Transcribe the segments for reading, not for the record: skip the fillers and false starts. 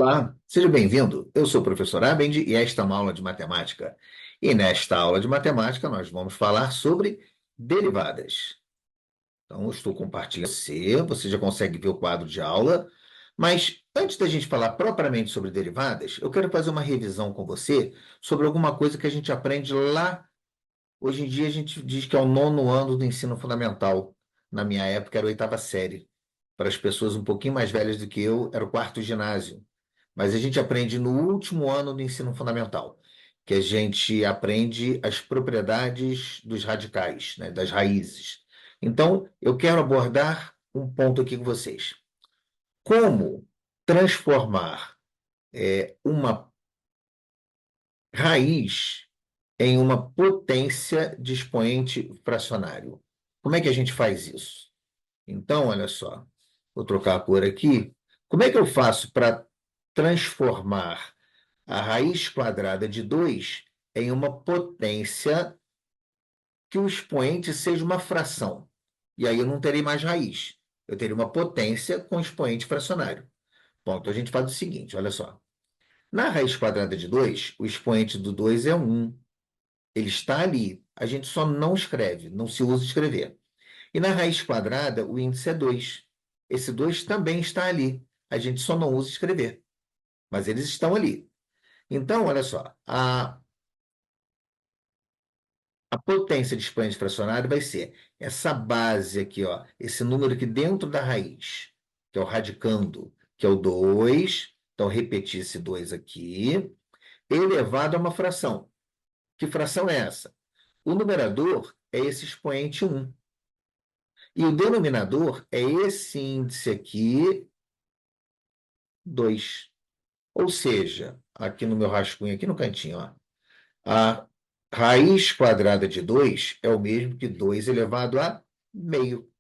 Olá, seja bem-vindo. Eu sou o professor Abendi e esta é uma aula de matemática. E nesta aula de matemática nós vamos falar sobre derivadas. Então, eu estou compartilhando você já consegue ver o quadro de aula, mas antes da gente falar propriamente sobre derivadas, eu quero fazer uma revisão com você sobre alguma coisa que a gente aprende lá. Hoje em dia a gente diz que é o nono ano do ensino fundamental. Na minha época era a oitava série. Para as pessoas um pouquinho mais velhas do que eu, era o quarto ginásio. Mas a gente aprende no último ano do ensino fundamental, que a gente aprende as propriedades dos radicais, né, das raízes. Então, eu quero abordar um ponto aqui com vocês. Como transformar uma raiz em uma potência de expoente fracionário? Como é que a gente faz isso? Então, olha só, vou trocar a cor aqui. Como é que eu faço para transformar a raiz quadrada de 2 em uma potência que o expoente seja uma fração? E aí eu não terei mais raiz. Eu teria uma potência com expoente fracionário. Bom, então a gente faz o seguinte, olha só. Na raiz quadrada de 2, o expoente do 2 é 1. Ele está ali. A gente só não escreve, não se usa escrever. E na raiz quadrada, o índice é 2. Esse 2 também está ali. A gente só não usa escrever, mas eles estão ali. Então, olha só, a potência de expoente fracionário vai ser essa base aqui, ó, esse número aqui dentro da raiz, que é o radicando, que é o 2. Então, repetir esse 2 aqui, elevado a uma fração. Que fração é essa? O numerador é esse expoente 1. E o denominador é esse índice aqui, 2. Ou seja, aqui no meu rascunho, aqui no cantinho, ó, a raiz quadrada de 2 é o mesmo que 2 elevado a meio.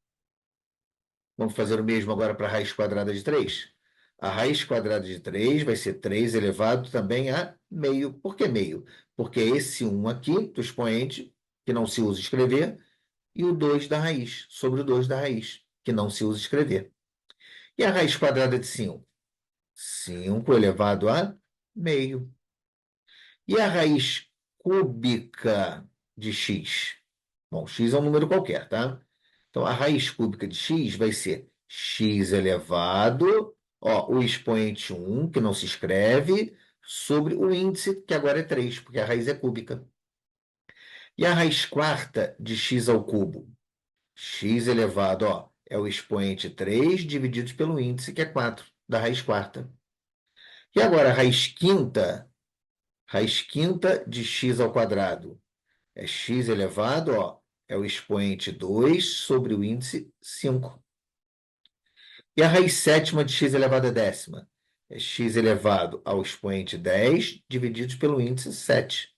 Vamos fazer o mesmo agora para a raiz quadrada de 3. A raiz quadrada de 3 vai ser 3 elevado também a meio. Por que meio? Porque é esse 1 aqui, do expoente, que não se usa escrever, e o 2 da raiz, sobre o 2 da raiz, que não se usa escrever. E a raiz quadrada de 5? 5 elevado a meio. E a raiz cúbica de x? Bom, x é um número qualquer, tá? Então, a raiz cúbica de x vai ser x elevado, ó, o expoente 1, que não se escreve, sobre o índice, que agora é 3, porque a raiz é cúbica. E a raiz quarta de x ao cubo? X elevado, ó, é o expoente 3 dividido pelo índice, que é 4, da raiz quarta. E agora a raiz quinta de x ao quadrado é x elevado, ó, é o expoente 2 sobre o índice 5. E a raiz sétima de x elevado a décima é x elevado ao expoente 10 dividido pelo índice 7.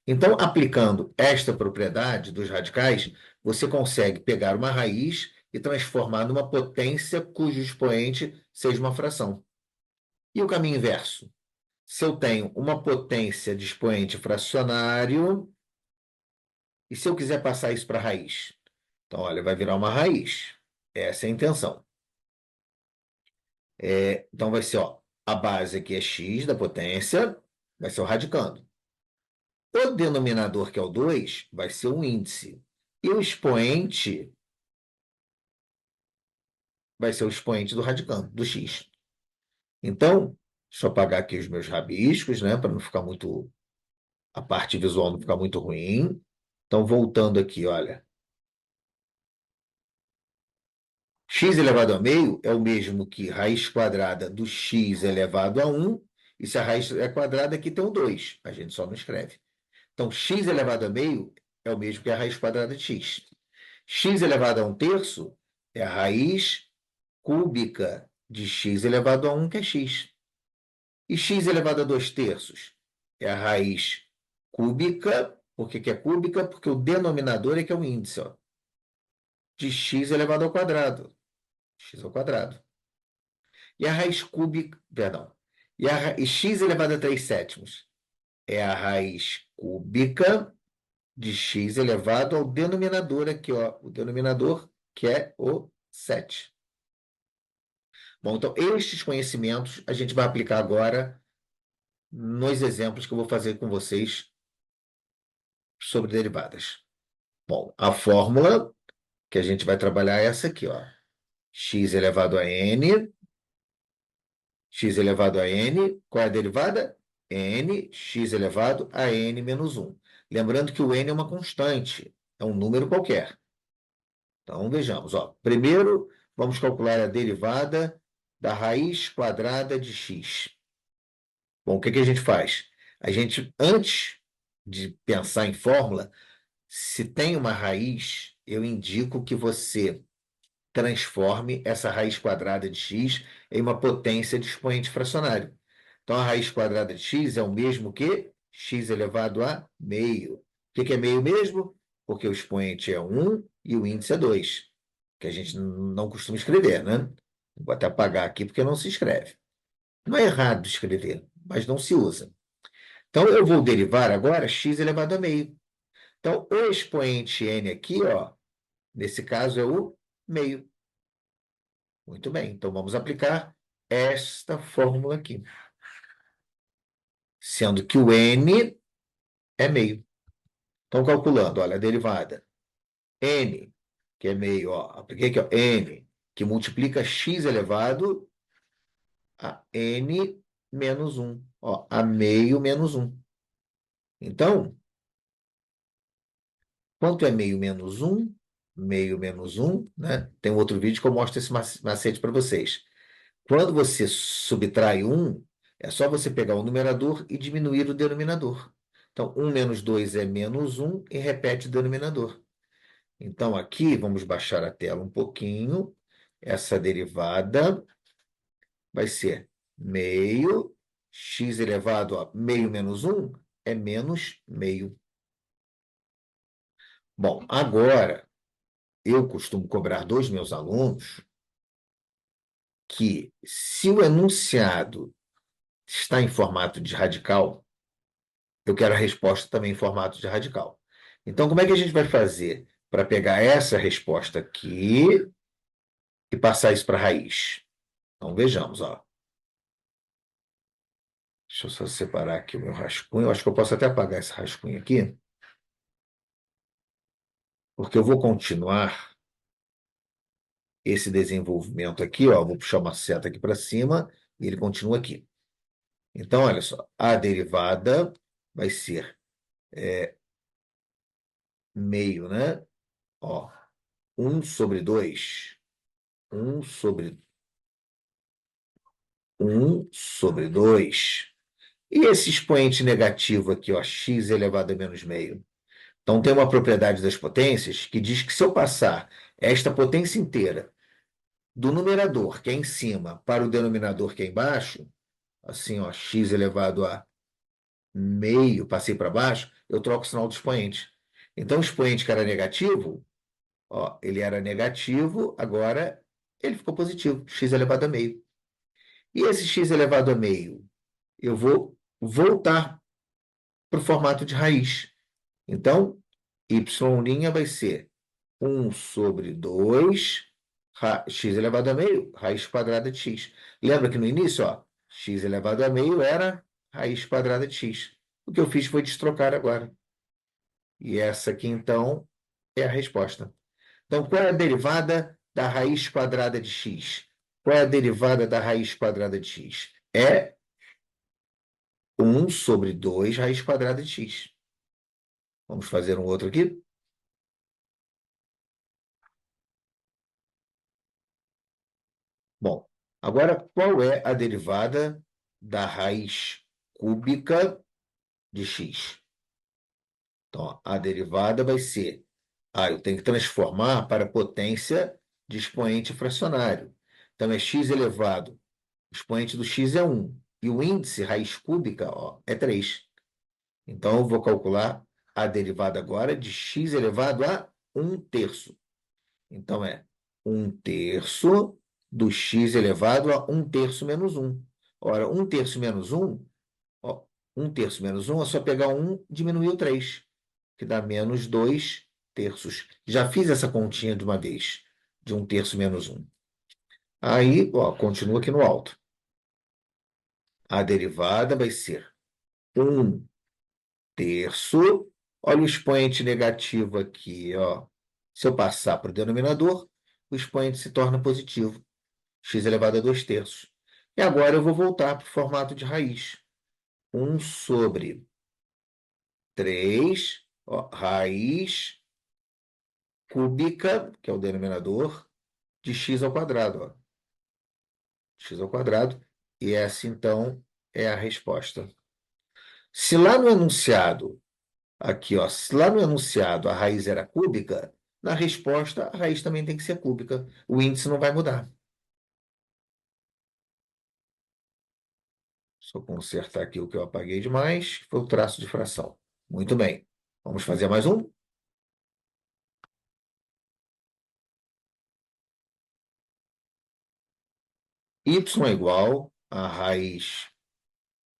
Então, aplicando esta propriedade dos radicais, você consegue pegar uma raiz e transformar numa potência cujo expoente seja uma fração. E o caminho inverso? Se eu tenho uma potência de expoente fracionário, e se eu quiser passar isso para a raiz? Então, olha, vai virar uma raiz. Essa é a intenção. Então, vai ser, ó, a base aqui é x da potência, vai ser o radicando. O denominador, que é o 2, vai ser um índice. E o expoente vai ser o expoente do radicando, do x. Então, deixa eu apagar aqui os meus rabiscos, né, para não ficar muito, a parte visual não ficar muito ruim. Então, voltando aqui, olha. X elevado a meio é o mesmo que raiz quadrada do x elevado a 1. E se a raiz é quadrada, aqui tem um 2. A gente só não escreve. Então, x elevado a meio é o mesmo que a raiz quadrada de x. X elevado a 1/3 é a raiz cúbica de x elevado a 1, que é x. E x elevado a 2/3 é a raiz cúbica. Por que que é cúbica? Porque o denominador é que é o índice, ó, de x elevado ao quadrado. X ao quadrado. E a raiz cúbica, perdão, e x elevado a 3/7 é a raiz cúbica de x elevado ao denominador aqui, ó, o denominador que é o 7. Bom, então, estes conhecimentos a gente vai aplicar agora nos exemplos que eu vou fazer com vocês sobre derivadas. Bom, a fórmula que a gente vai trabalhar é essa aqui, ó. X elevado a n, x elevado a n, qual é a derivada? N, x elevado a n menos 1. Lembrando que o n é uma constante, é um número qualquer. Então, vejamos, ó. Primeiro, vamos calcular a derivada da raiz quadrada de x. Bom, o que que a gente faz? A gente, antes de pensar em fórmula, se tem uma raiz, eu indico que você transforme essa raiz quadrada de x em uma potência de expoente fracionário. Então, a raiz quadrada de x é o mesmo que x elevado a meio. O que que é meio mesmo? Porque o expoente é 1 e o índice é 2, que a gente não costuma escrever, né? Vou até apagar aqui porque não se escreve. Não é errado escrever, mas não se usa. Então, eu vou derivar agora x elevado a meio. Então, o expoente n aqui, ó, nesse caso é o meio. Muito bem, então vamos aplicar esta fórmula aqui. Sendo que o n é meio. Então, calculando, olha, a derivada. N, que é meio, ó, apliquei aqui, ó, n, que multiplica x elevado a n menos 1. Ó, a meio menos 1. Então, quanto é meio menos 1? Meio menos 1, né? Tem um outro vídeo que eu mostro esse macete para vocês. Quando você subtrai 1, é só você pegar o numerador e diminuir o denominador. Então, 1 menos 2 é menos 1 e repete o denominador. Então, aqui, vamos baixar a tela um pouquinho. Essa derivada vai ser meio, x elevado a meio menos 1 é menos meio. Bom, agora, eu costumo cobrar dos meus alunos que, se o enunciado está em formato de radical, eu quero a resposta também em formato de radical. Então, como é que a gente vai fazer para pegar essa resposta aqui e passar isso para a raiz? Então, vejamos, ó. Deixa eu só separar aqui o meu rascunho. Eu acho que eu posso até apagar esse rascunho aqui, porque eu vou continuar esse desenvolvimento aqui, ó. Vou puxar uma seta aqui para cima e ele continua aqui. Então, olha só, a derivada vai ser meio, né? Ó, 1 sobre 2. 1 sobre 2. E esse expoente negativo aqui, ó, x elevado a menos meio. Então, tem uma propriedade das potências que diz que se eu passar esta potência inteira do numerador, que é em cima, para o denominador, que é embaixo, assim, ó, x elevado a meio, passei para baixo, eu troco o sinal do expoente. Então, o expoente que era negativo, ó, ele era negativo, agora ele ficou positivo, x elevado a meio. E esse x elevado a meio, eu vou voltar para o formato de raiz. Então, y' vai ser 1 sobre 2, x elevado a meio, raiz quadrada de x. Lembra que no início, ó, x elevado a meio era raiz quadrada de x. O que eu fiz foi destrocar agora. E essa aqui, então, é a resposta. Então, qual é a derivada da raiz quadrada de x? Qual é a derivada da raiz quadrada de x? É 1 sobre 2 raiz quadrada de x. Vamos fazer um outro aqui? Bom, agora qual é a derivada da raiz cúbica de x? Então, ó, a derivada vai ser... eu tenho que transformar para potência de expoente fracionário. Então, é x elevado. O expoente do x é 1. E o índice, raiz cúbica, ó, é 3. Então, eu vou calcular a derivada agora de x elevado a 1/3. Então, é 1/3 do x elevado a 1/3 menos 1. Ora, 1/3 menos 1, ó, 1/3 menos 1 é só pegar 1 e diminuir o 3, que dá menos 2/3. Já fiz essa continha de uma vez, de 1/3 menos 1. Aí, ó, continua aqui no alto. A derivada vai ser 1/3. Olha o expoente negativo aqui, ó. Se eu passar para o denominador, o expoente se torna positivo. X elevado a 2/3. E agora eu vou voltar para o formato de raiz. 1/3, ó, raiz cúbica, que é o denominador, de x ao quadrado, ó. X ao quadrado. E essa, então, é a resposta. Se lá no enunciado, aqui, ó, se lá no enunciado a raiz era cúbica, na resposta a raiz também tem que ser cúbica. O índice não vai mudar. Só consertar aqui o que eu apaguei demais, foi o traço de fração. Muito bem. Vamos fazer mais um? Y é igual a raiz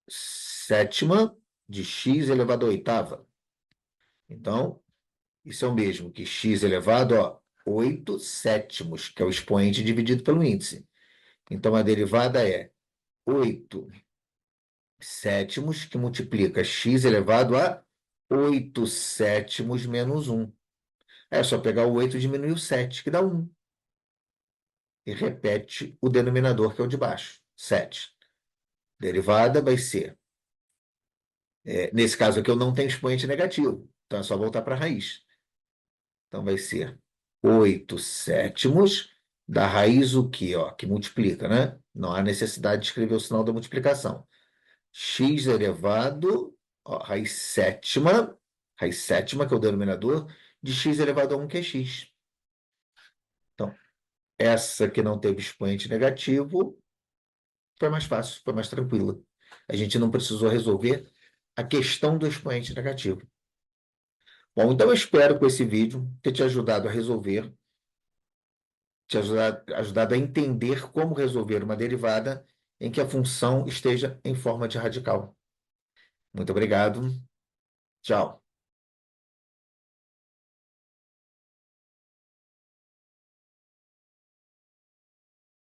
sétima de x elevado à oitava. Então, isso é o mesmo que x elevado a 8 sétimos, que é o expoente dividido pelo índice. Então, a derivada é 8 sétimos, que multiplica x elevado a 8 sétimos menos 1. É só pegar o 8 e diminuir o 7, que dá 1. E repete o denominador, que é o de baixo, 7. Derivada vai ser, nesse caso aqui eu não tenho expoente negativo, então é só voltar para a raiz. Então vai ser 8 sétimos da raiz o quê? Ó, que multiplica, né? Não há necessidade de escrever o sinal da multiplicação. X elevado, ó, raiz sétima, que é o denominador, de x elevado a 1, que é x. Então, essa que não teve expoente negativo foi mais fácil, foi mais tranquila. A gente não precisou resolver a questão do expoente negativo. Bom, então eu espero com esse vídeo ter te ajudado a resolver, ajudado a entender como resolver uma derivada em que a função esteja em forma de radical. Muito obrigado. Tchau.